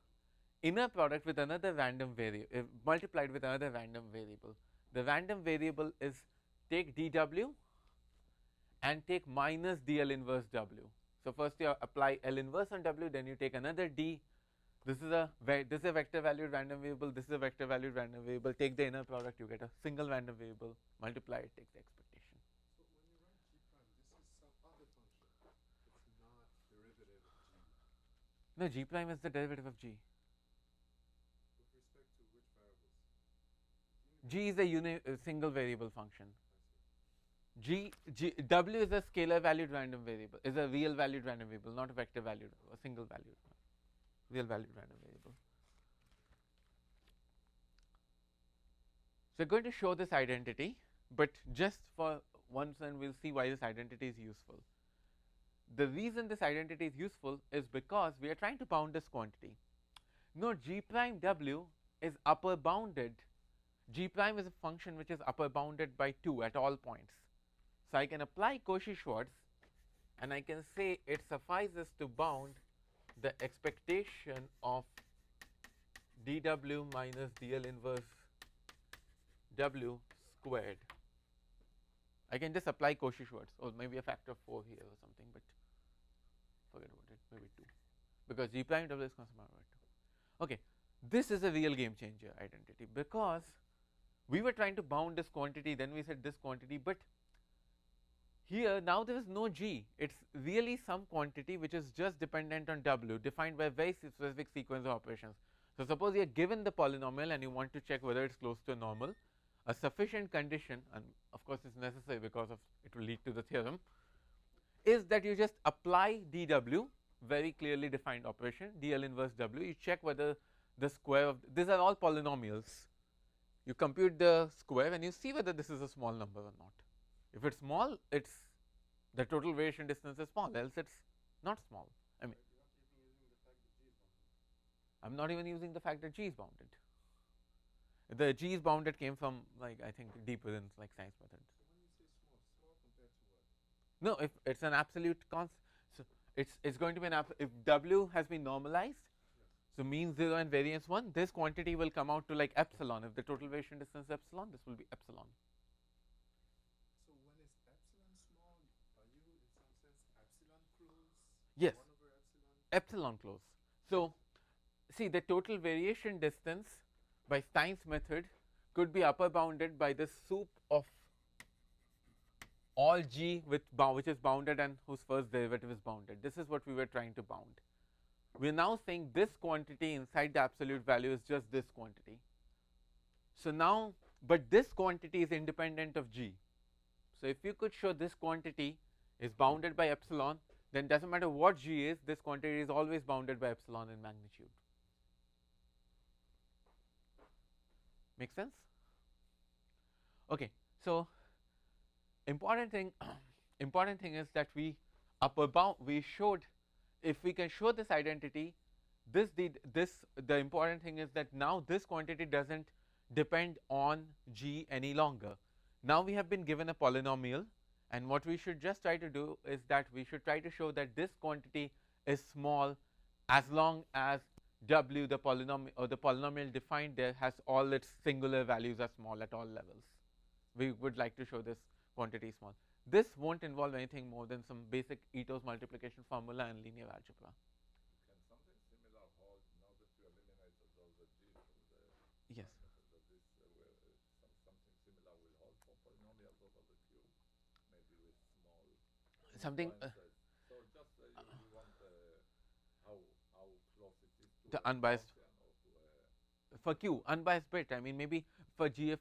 inner product with another random variable multiplied with another random variable. The random variable is take dW and take minus dl inverse W. So first you apply L inverse on W, then you take another D. This is a vector valued random variable, this is a vector valued random variable. Take the inner product, you get a single random variable, multiply it, take the expectation. So when you write G prime, this is some other function. It's not derivative of G. No, G prime is the derivative of G. With respect to which variables? G is a single variable function. W is a scalar valued random variable, is a real valued random variable, not a vector valued, a single valued, real valued random variable. So we're going to show this identity, but just for once, and we'll see why this identity is useful. The reason this identity is useful is because we are trying to bound this quantity. Note G prime W is upper bounded. G prime is a function which is upper bounded by 2 at all points. So I can apply Cauchy-Schwarz and I can say it suffices to bound the expectation of dW minus dl inverse W squared. I can just apply Cauchy-Schwarz, or maybe a factor of 4 here or something, but forget about it, maybe 2, because G prime W is constant by 2. Okay, this is a real game changer identity, because we were trying to bound this quantity, then we said this quantity, but here now there is no G. It's really some quantity which is just dependent on W, defined by a very specific sequence of operations. So suppose you are given the polynomial and you want to check whether it's close to a normal. A sufficient condition, and of course it's necessary because of it will lead to the theorem, is that you just apply dW, very clearly defined operation, dl inverse W. You check whether the square of these are all polynomials. You compute the square and you see whether this is a small number or not. If it's small, it's the total variation distance is small, else it's not small. I mean, I'm not even using the fact that G is bounded. The G is bounded came from, like, I think deeper than like Stein's method. So when you say small, small compared to what? No, if it's an absolute constant, so it's going to be if W has been normalized, so mean 0 and variance 1, this quantity will come out to like epsilon. If the total variation distance is epsilon, this will be epsilon. So when is epsilon small, are you in some sense epsilon close? Yes. 1 over epsilon? Epsilon close. So see, the total variation distance by Stein's method could be upper bounded by the soup of all G with which is bounded and whose first derivative is bounded. This is what we were trying to bound. We are now saying this quantity inside the absolute value is just this quantity. So now, but this quantity is independent of G. So if you could show this quantity is bounded by epsilon, then doesn't matter what G is, this quantity is always bounded by epsilon in magnitude. Make sense? Okay, so important thing is that we showed, if we can show this identity, the important thing is that now this quantity doesn't depend on G any longer. Now we have been given a polynomial, and what we should just try to do is that we should try to show that this quantity is small as long as W, the polynomial defined there, has all its singular values are small at all levels. We would like to show this quantity small. This won't involve anything more than some basic Ito's multiplication formula and linear algebra. Can something similar hold now that you eliminated all the G from the Yes. something similar will hold for polynomials over the cube, maybe with small Something pointers. So just you want how close it is to the unbiased Gaussian or to for Q, unbiased bit. I mean, maybe for GF,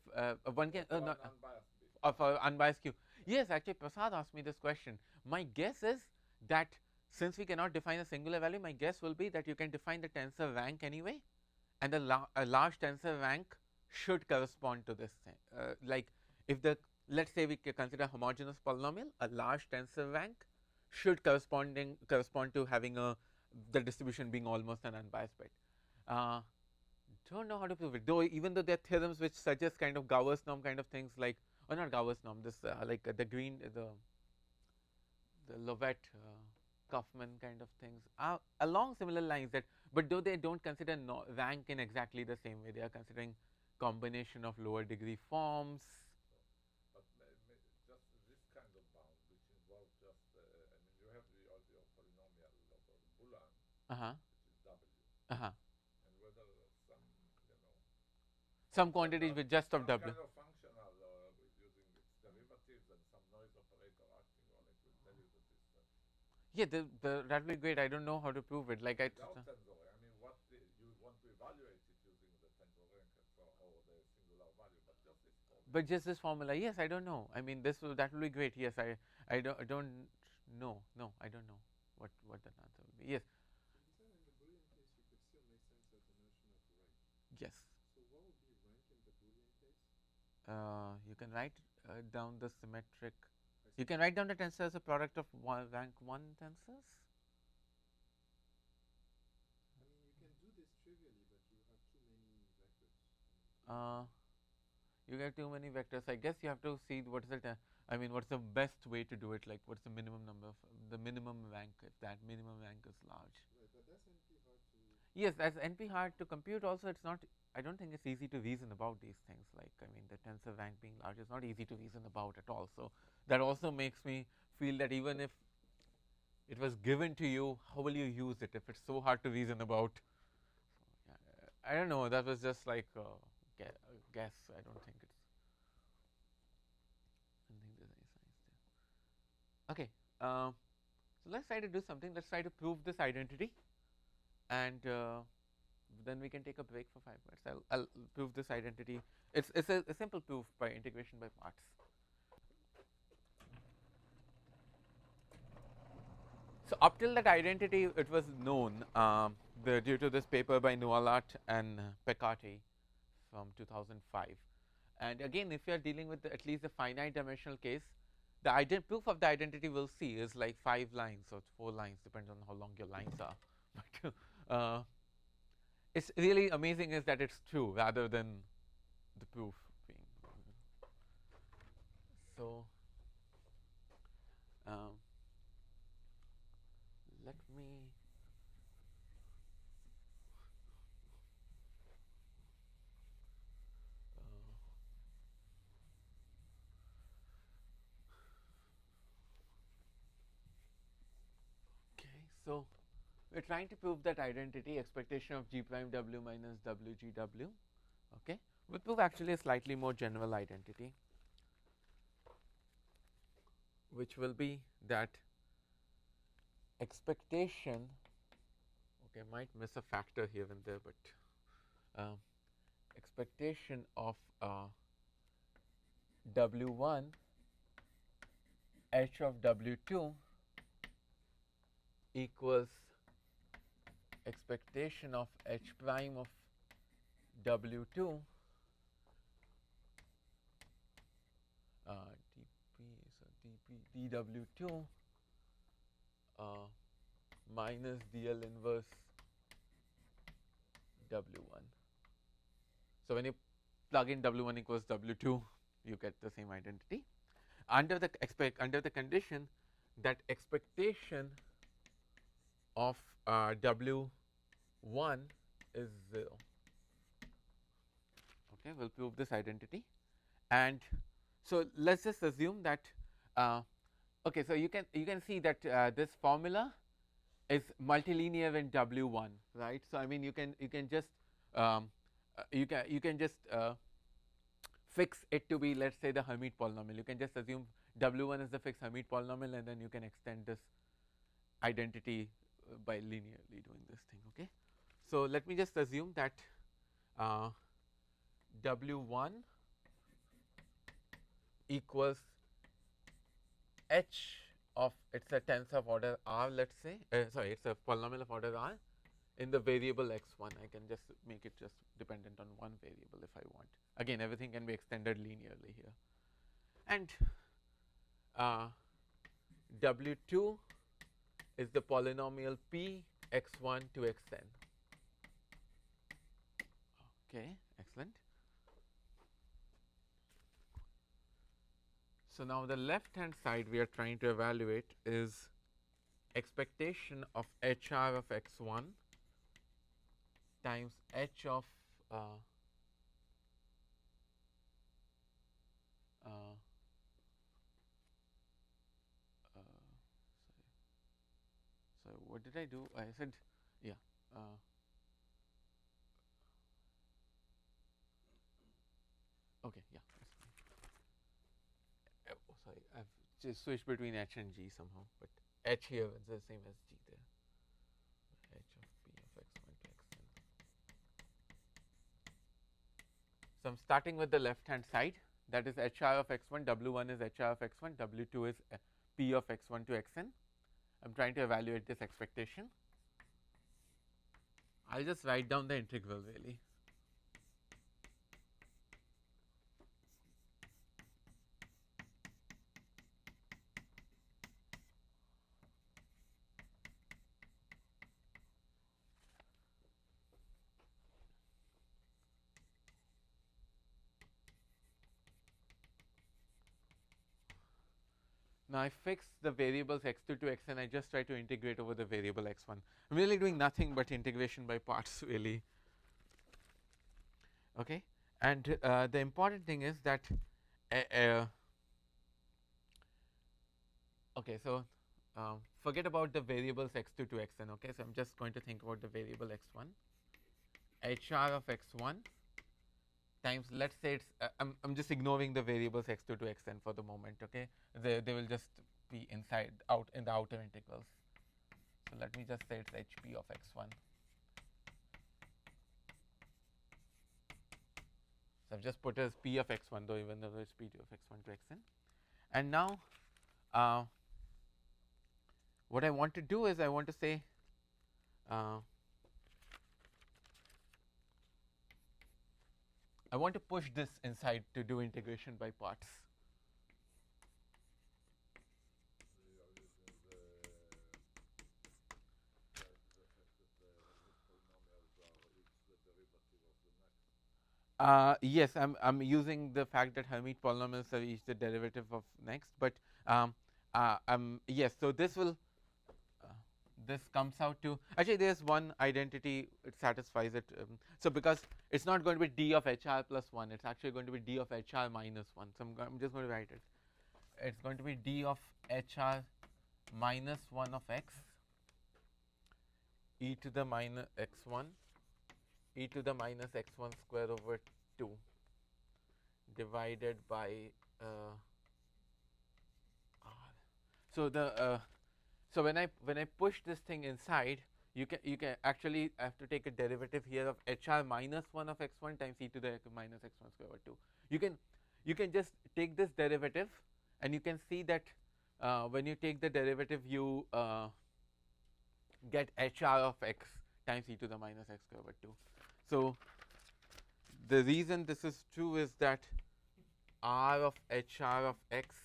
one can not unbiased bit. for unbiased Q. Yes, actually, Prasad asked me this question. My guess is that since we cannot define a singular value, my guess will be that you can define the tensor rank anyway, and a large tensor rank should correspond to this thing. Like if let's say we consider homogeneous polynomial, a large tensor rank should correspond to having the distribution being almost an unbiased bit. Don't know how to prove it, though. Even though there are theorems which suggest kind of Gauss norm kind of things, like, or not Gauss norm, this like the green the Lovett, Kaufman kind of things are along similar lines, that but though they don't consider rank in exactly the same way, they are considering combination of lower degree forms. But just this kind of bound, which involves just, I mean, you have your polynomial of Boolean, which is W, and whether some, you know, some quantities with just of W. Kind of functional using its derivatives and some noise operator acting on it will tell you that it's. Yeah, that will be great. I don't know how to prove it. Like Without tensor, I mean, what you want to evaluate it using the tensor rank or the singular value, but just this formula. But just this formula, yes, I don't know. I mean, that will be great. Yes, I don't know. No, I don't know what that answer will be. Yes. So in the Boolean case, you could still make sense of the notion of rank. Yes. So what would be rank in the Boolean case? You can write down the symmetric. You can write down the tensor as a product of rank 1 tensors. I mean, you can do this trivially, but you have too many vectors. You get too many vectors. I guess you have to see what's the best way to do it. Like, what's the minimum number of the minimum rank, if that minimum rank is large. Right, but that's NP hard to. Yes, that's NP hard to compute. Also, it's not. I don't think it's easy to reason about these things. Like, I mean, the tensor rank being large is not easy to reason about at all. So that also makes me feel that even if it was given to you, how will you use it if it's so hard to reason about? So, yeah, I don't know. That was just like a guess. I don't think it's. I don't think there's any science there. Okay. So let's try to do something. Let's try to prove this identity, and then we can take a break for 5 minutes. I'll prove this identity. It's a simple proof by integration by parts. So up till that identity, it was known due to this paper by Nualat and Peccati from 2005. And again, if you are dealing with at least the finite dimensional case, the proof of the identity we'll see is like 5 lines or 4 lines, depends on how long your lines are. But it's really amazing is that it's true rather than the proof being. So let me. So we're trying to prove that identity, expectation of G prime W minus WGW. Okay, we'll prove actually a slightly more general identity, which will be that expectation. Okay, I might miss a factor here and there, but expectation of W1 H of W2 equals expectation of H prime of W2 dW2 minus DL inverse W1. So when you plug in W1 equals W2, you get the same identity under the condition that expectation of W1 is 0. Okay, we'll prove this identity, and so let's just assume that. Okay, so you can see that this formula is multilinear in W1, right? So I mean, you can just fix it to be, let's say, the Hermite polynomial. You can just assume W1 is the fixed Hermite polynomial, and then you can extend this identity by linearly doing this thing. Okay, so let me just assume that W1 equals H of, it's a tensor of order R, let's say, sorry, it's a polynomial of order R in the variable x1. I can just make it just dependent on one variable if I want. Again, everything can be extended linearly here, and W2 is the polynomial p x1 to xn. Okay, excellent. So now the left hand side we are trying to evaluate is expectation of HR of x1 times h of sorry, what did I do? I said, yeah. Okay, yeah. Oh, sorry, I've just switched between h and g somehow, but h here is the same as g there. H of p of x1 to xn. So I'm starting with the left hand side. That is HR of x1. W1 is HR of x1. W2 is p of x1 to xn. I'm trying to evaluate this expectation. I'll just write down the integral really. Now I fix the variables x2 to xn. I just try to integrate over the variable x1. I'm really doing nothing but integration by parts really. Okay, and the important thing is that okay, so forget about the variables x2 to xn. Okay, so I'm just going to think about the variable x1. HR of x1 times, let's say it's I'm just ignoring the variables x2 to xn for the moment. Okay, they will just be inside out in the outer integrals. So let me just say it's hp of x1. So I've just put as p of x1, though, even though it's p of x1 to xn. And now what I want to do is I want to say I want to push this inside to do integration by parts. Yes, I'm using the fact that Hermite polynomials are each the derivative of next, but yes. So this will this comes out to, actually there's one identity, it satisfies it. So because it's not going to be d of HR plus 1, it's actually going to be d of HR minus 1. So I'm just going to write it. It's going to be d of HR minus 1 of x e to the minus x1 e to the minus x1 square over 2 divided by r. So the so when I push this thing inside, you can actually have to take a derivative here of HR minus 1 of x1 times e to the minus x1 square over 2. You can just take this derivative, and you can see that when you take the derivative, you get HR of x times e to the minus x square over 2. So the reason this is true is that r of HR of x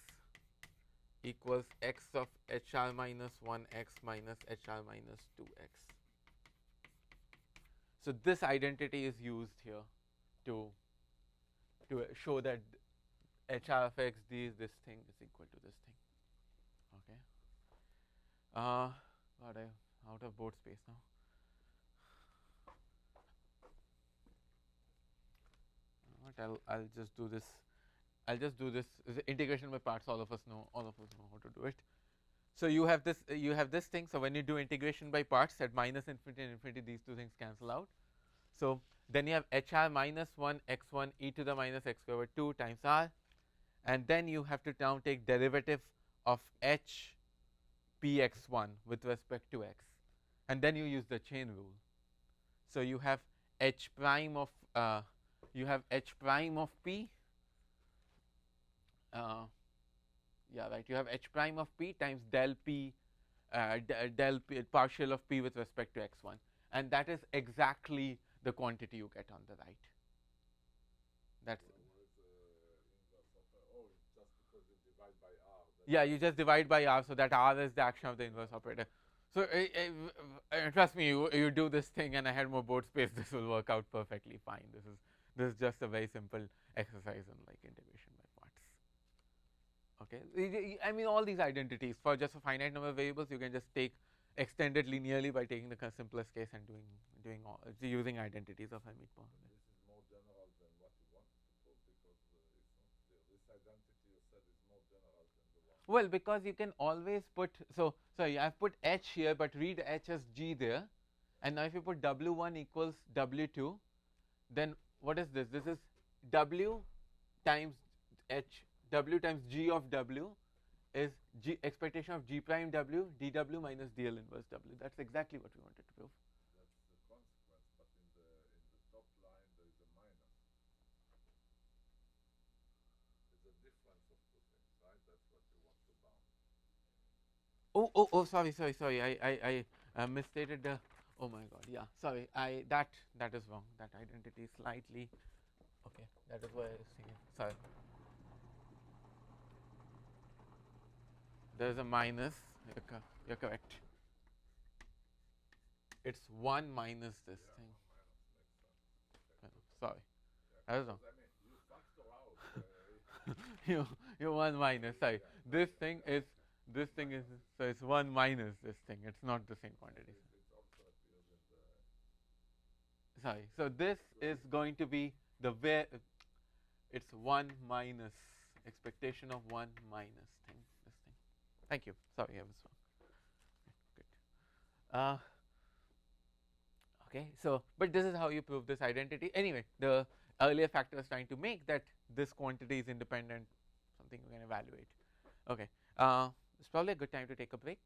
equals x of HR minus 1x minus HR minus 2x. So this identity is used here to show that HR of x this thing is equal to this thing. Okay. God, I'm out of board space now. I'll just do this. I'll just do this integration by parts. All of us know how to do it. So you have this thing. So when you do integration by parts at minus infinity and infinity, these two things cancel out. So then you have HR minus 1 x1 e to the minus x square over 2 times r, and then you have to now take derivative of h px1 with respect to x, and then you use the chain rule. So you have h prime of p. Yeah, right. You have h prime of p times del p, del p partial of p with respect to x1, and that is exactly the quantity you get on the right. That's yeah, you just divide by r, so that r is the action of the inverse operator. So trust me, you do this thing, and I had more board space. This will work out perfectly fine. This is just a very simple exercise in like integration by parts. Okay, I mean all these identities for just a finite number of variables, you can just take extend it linearly by taking the simplest case and doing all using identities of Hermite polynomials. This is more general than what you wanted to prove because it's not clear. This identity you said is more general than the one. Well, because you can always put sorry, I've put h here, but read h as g there, and now if you put w1 equals w2, then what is this? This is w times h. W times g of w is g expectation of g prime w dw minus dl inverse w. That's exactly what we wanted to prove. That's the consequence, but in the top line there is a minus. It's a difference of two things, right? That's what you want to bound. Oh, sorry. I misstated the. Oh my God, yeah. Sorry, that is wrong. That identity is slightly. Okay, that is why I was thinking. Sorry. There is a minus. You're correct. It's 1 minus this thing. Sorry, that is wrong. You 1 minus. Sorry, this thing is so it's 1 minus this thing. It's not the same quantity. Sorry. So this is going to be the where it's 1 minus expectation of 1 minus thing. This thing. Thank you. Sorry, I was wrong. Good. Okay. So, but this is how you prove this identity. Anyway, the earlier factor was trying to make that this quantity is independent. Something we can evaluate. Okay. It's probably a good time to take a break.